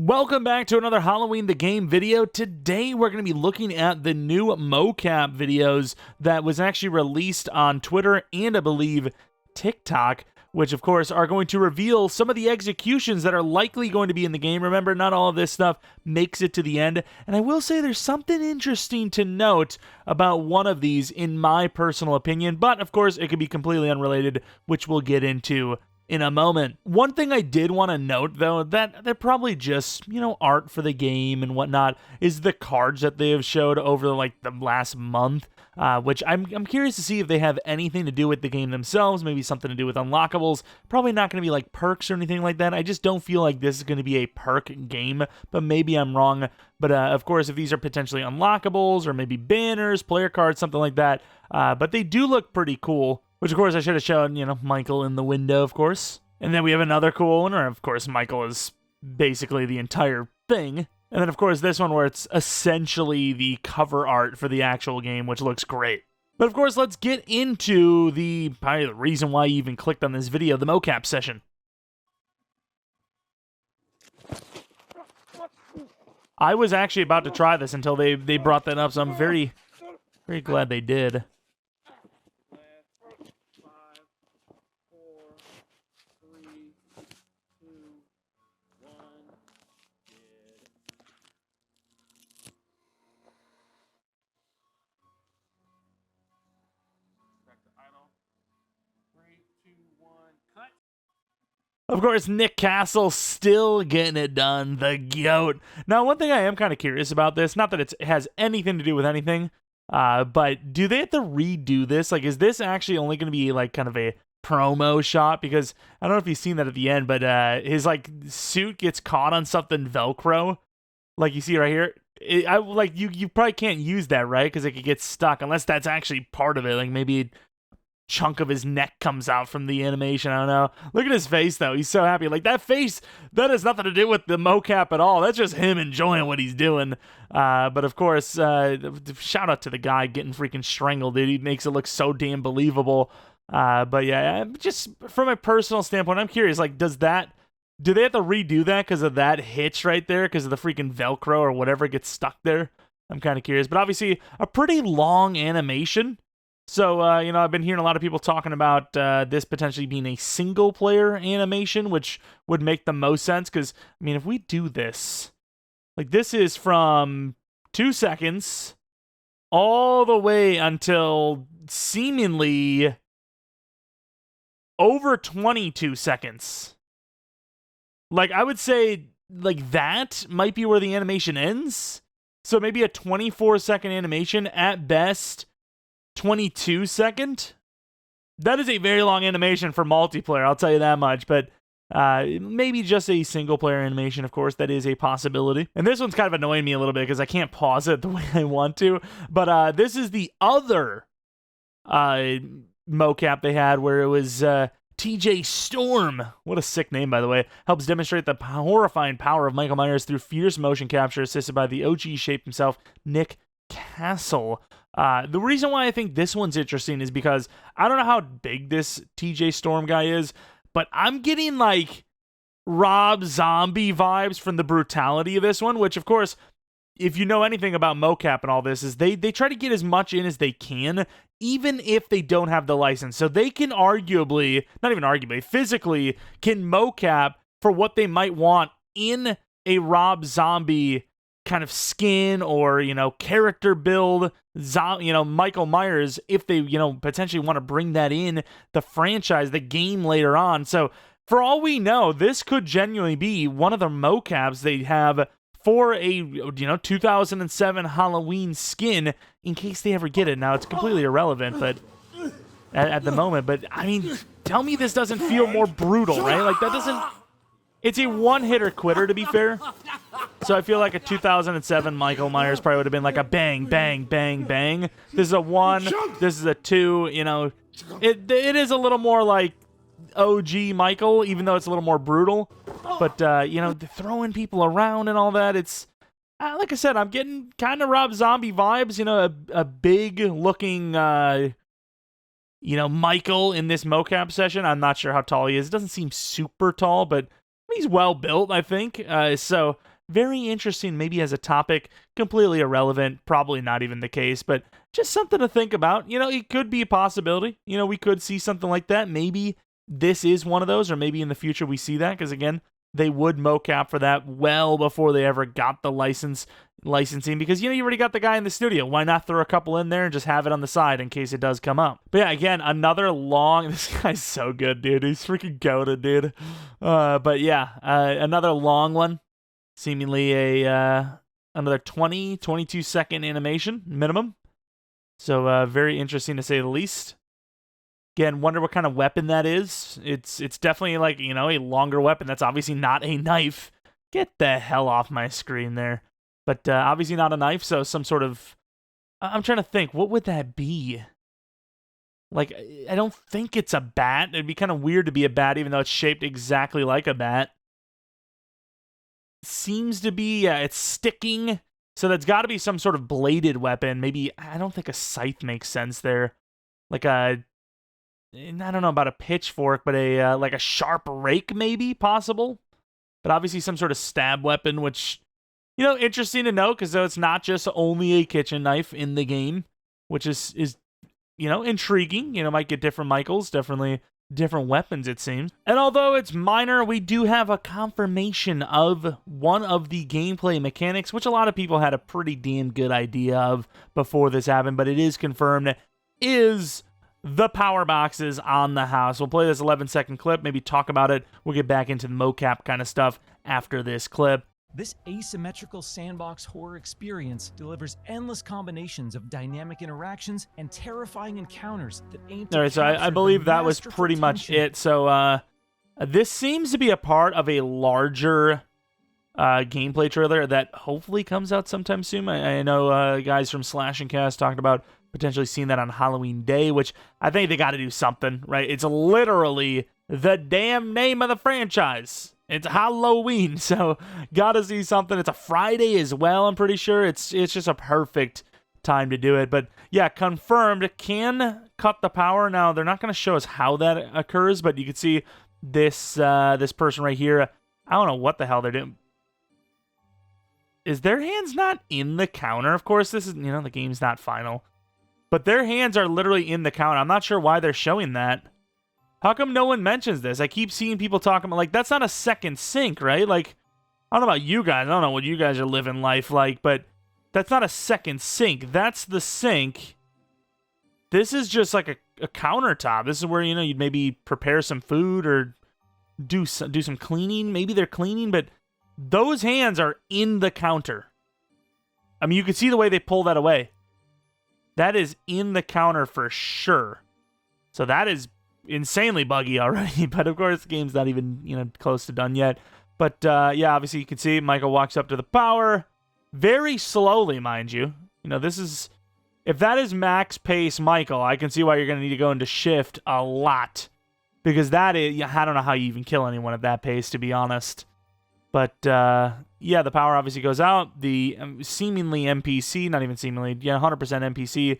Welcome back to another Halloween the Game video. Today we're going to be looking at the new mocap videos that was actually released on Twitter and I believe TikTok, which of course are going to reveal some of the executions that are likely going to be in the game. Remember, not all of this stuff makes it to the end, and I will say there's something interesting to note about one of these in my personal opinion, but of course it could be completely unrelated, which we'll get into in a moment. One thing I did want to note, though, that they're probably just, art for the game and whatnot, is the cards that they have showed over, the last month, which I'm curious to see if they have anything to do with the game themselves, maybe something to do with unlockables. Probably not going to be, perks or anything like that. I just don't feel like this is going to be a perk game, but maybe I'm wrong. But, of course, if these are potentially unlockables or maybe banners, player cards, something like that, but they do look pretty cool. Which, of course, I should have shown, Michael in the window, of course. And then we have another cool one, where, of course, Michael is basically the entire thing. And then, of course, this one where it's essentially the cover art for the actual game, which looks great. But, of course, let's get into probably the reason why you even clicked on this video, the mocap session. I was actually about to try this until they brought that up, so I'm very, very glad they did. Of course, Nick Castle still getting it done, the GOAT. Now, one thing I am kind of curious about this, not that it has anything to do with anything, but do they have to redo this? Is this actually only going to be, kind of a promo shot? Because I don't know if you've seen that at the end, but his, suit gets caught on something Velcro, like you see right here. You probably can't use that, right? Because it could get stuck, unless that's actually part of it. Maybe chunk of his neck comes out from the animation. I don't know. Look at his face, though. He's so happy. That face, that has nothing to do with the mocap at all. That's just him enjoying what he's doing. But of course, shout out to the guy getting freaking strangled, dude. He makes it look so damn believable. But yeah, just from a personal standpoint, I'm curious, do they have to redo that because of that hitch right there, because of the freaking Velcro or whatever gets stuck there? I'm kind of curious. But obviously, a pretty long animation. So, I've been hearing a lot of people talking about this potentially being a single-player animation, which would make the most sense, because, if we do this, this is from 2 seconds all the way until seemingly over 22 seconds. I would say, that might be where the animation ends. So maybe a 24-second animation at best. 22 second? That is a very long animation for multiplayer, I'll tell you that much, but maybe just a single player animation, of course, that is a possibility. And this one's kind of annoying me a little bit because I can't pause it the way I want to, but this is the other mocap they had where it was TJ Storm. What a sick name, by the way. Helps demonstrate the horrifying power of Michael Myers through fierce motion capture assisted by the OG shape himself, Nick Castle. The reason why I think this one's interesting is because I don't know how big this TJ Storm guy is, but I'm getting Rob Zombie vibes from the brutality of this one, which of course, if you know anything about mocap and all this, is they try to get as much in as they can, even if they don't have the license. So they can arguably, not even arguably, physically can mocap for what they might want in a Rob Zombie kind of skin or, character build, Michael Myers, if they, potentially want to bring that in the franchise, the game later on. So for all we know, this could genuinely be one of the mocaps they have for a, 2007 Halloween skin in case they ever get it. Now, it's completely irrelevant, but at the moment, but tell me this doesn't feel more brutal, right? That doesn't, it's a one-hitter quitter, to be fair. So I feel like a 2007 Michael Myers probably would have been a bang, bang, bang, bang. This is a 1, this is a 2, It is a little more like OG Michael, even though it's a little more brutal. But, throwing people around and all that, it's, like I said, I'm getting kind of Rob Zombie vibes, a big-looking, Michael in this mocap session. I'm not sure how tall he is. It doesn't seem super tall, but he's well built, I think. So very interesting, maybe as a topic, completely irrelevant, probably not even the case, but just something to think about. It could be a possibility. We could see something like that. Maybe this is one of those, or maybe in the future we see that, because again, they would mocap for that well before they ever got the licensing, because you already got the guy in the studio. Why not throw a couple in there and just have it on the side in case it does come up? But yeah, again, another long. This guy's so good, dude. He's freaking goated, dude. But yeah, another long one. Seemingly another 22 second animation minimum. So very interesting to say the least. Again, wonder what kind of weapon that is. It's definitely like, a longer weapon. That's obviously not a knife. Get the hell off my screen there. But obviously not a knife, so some sort of... I'm trying to think, what would that be? Like, I don't think it's a bat. It'd be kind of weird to be a bat, even though it's shaped exactly like a bat. Seems to be, it's sticking. So that's got to be some sort of bladed weapon. Maybe, I don't think a scythe makes sense there. Like I don't know about a pitchfork, but like a sharp rake maybe possible. But obviously some sort of stab weapon, which, interesting to know, because it's not just only a kitchen knife in the game, which is intriguing. Might get different Michaels, definitely different weapons, it seems. And although it's minor, we do have a confirmation of one of the gameplay mechanics, which a lot of people had a pretty damn good idea of before this happened, but it is confirmed, is the power boxes on the house. We'll play this 11-second clip, maybe talk about it. We'll get back into the mocap kind of stuff after this clip. This asymmetrical sandbox horror experience delivers endless combinations of dynamic interactions and terrifying encounters that aim to... All right, so I believe that was pretty much it. So this seems to be a part of a larger gameplay trailer that hopefully comes out sometime soon. I know guys from Slash and Cast talked about potentially seeing that on Halloween Day, which I think they got to do something, right? It's literally the damn name of the franchise. It's Halloween, so gotta see something. It's a Friday as well, I'm pretty sure. It's just a perfect time to do it. But yeah, confirmed, can cut the power. Now, they're not going to show us how that occurs, but you can see this this person right here. I don't know what the hell they're doing. Is their hands not in the counter? Of course, this is, the game's not final. But their hands are literally in the counter. I'm not sure why they're showing that. How come no one mentions this? I keep seeing people talking about, like, that's not a second sink, right? Like, I don't know about you guys. I don't know what you guys are living life like, but that's not a second sink. That's the sink. This is just like a countertop. This is where, you'd maybe prepare some food or do some cleaning. Maybe they're cleaning, but those hands are in the counter. I mean, you can see the way they pull that away. That is in the counter for sure. So that is insanely buggy already, but of course the game's not even close to done yet. But yeah, obviously you can see Michael walks up to the power very slowly, mind you. This is, if that is max pace Michael, I can see why you're going to need to go into shift a lot, because that is, I don't know how you even kill anyone at that pace, to be honest. But yeah, the power obviously goes out. The seemingly NPC, not even seemingly, 100% NPC.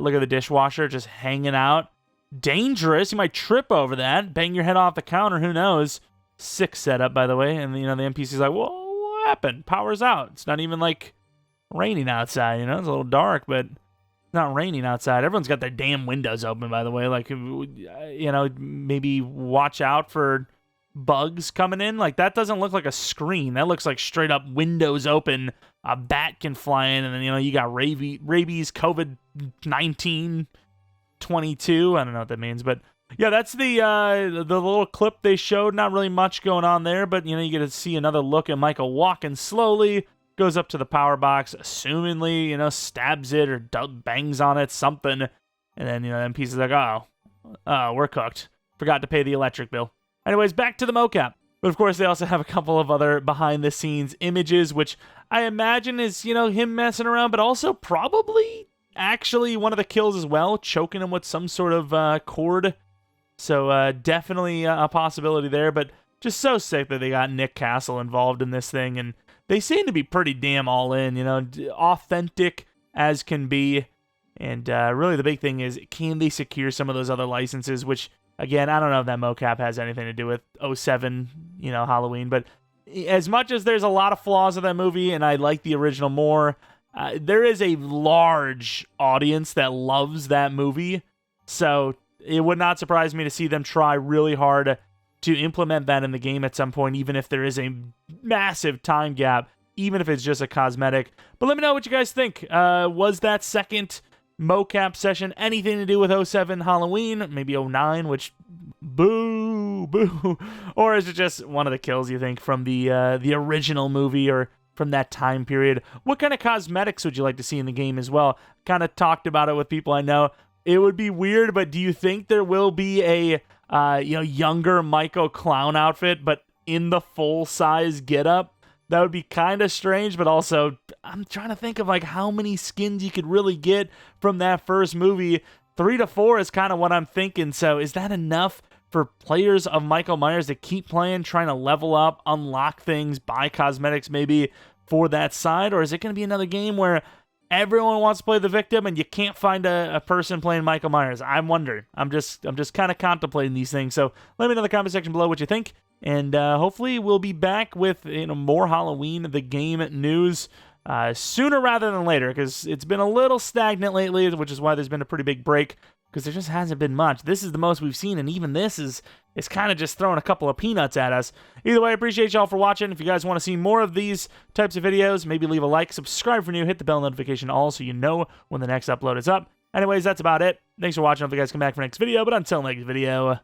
Look at the dishwasher just hanging out. Dangerous. You might trip over that, bang your head off the counter. Who knows? Sick setup, by the way. And the NPC's like, "Whoa, what happened? Power's out." It's not even like raining outside. It's a little dark, but it's not raining outside. Everyone's got their damn windows open, by the way. Like, maybe watch out for bugs coming in. Like, that doesn't look like a screen. That looks like straight up windows open. A bat can fly in, and then you got rabies, COVID-19. 22. I don't know what that means, but yeah, that's the little clip they showed. Not really much going on there, but you get to see another look at Michael walking slowly, goes up to the power box, assumingly stabs it or bangs on it, something, and then NPC's like, oh, we're cooked. Forgot to pay the electric bill. Anyways, back to the mocap. But of course, they also have a couple of other behind-the-scenes images, which I imagine is him messing around, but also probably actually one of the kills as well, choking him with some sort of cord. So definitely a possibility there, but just so sick that they got Nick Castle involved in this thing, and they seem to be pretty damn all in, authentic as can be. And really the big thing is, can they secure some of those other licenses, which, again, I don't know if that mocap has anything to do with 07, Halloween, but as much as there's a lot of flaws in that movie, and I like the original more, there is a large audience that loves that movie. So it would not surprise me to see them try really hard to implement that in the game at some point, even if there is a massive time gap, even if it's just a cosmetic. But let me know what you guys think. Was that second mocap session anything to do with 07 Halloween? Maybe 09, which boo. Or is it just one of the kills, you think, from the original movie or from that time period? What kind of cosmetics would you like to see in the game as well? Kind of talked about it with people I know. It would be weird, but do you think there will be a younger Michael clown outfit, but in the full-size getup? That would be kind of strange, but also I'm trying to think of like how many skins you could really get from that first movie. 3 to 4 is kind of what I'm thinking. So is that enough for players of Michael Myers to keep playing, trying to level up, unlock things, buy cosmetics maybe for that side? Or is it going to be another game where everyone wants to play the victim and you can't find a person playing Michael Myers? I'm wondering. I'm just kind of contemplating these things. So let me know in the comment section below what you think. And hopefully we'll be back with more Halloween the game news sooner rather than later, because it's been a little stagnant lately, which is why there's been a pretty big break, because there just hasn't been much. This is the most we've seen, and even this is kind of just throwing a couple of peanuts at us. Either way, I appreciate y'all for watching. If you guys want to see more of these types of videos, maybe leave a like, subscribe for new, hit the bell notification all so you know when the next upload is up. Anyways, that's about it. Thanks for watching. Hope you guys come back for the next video, but until next video,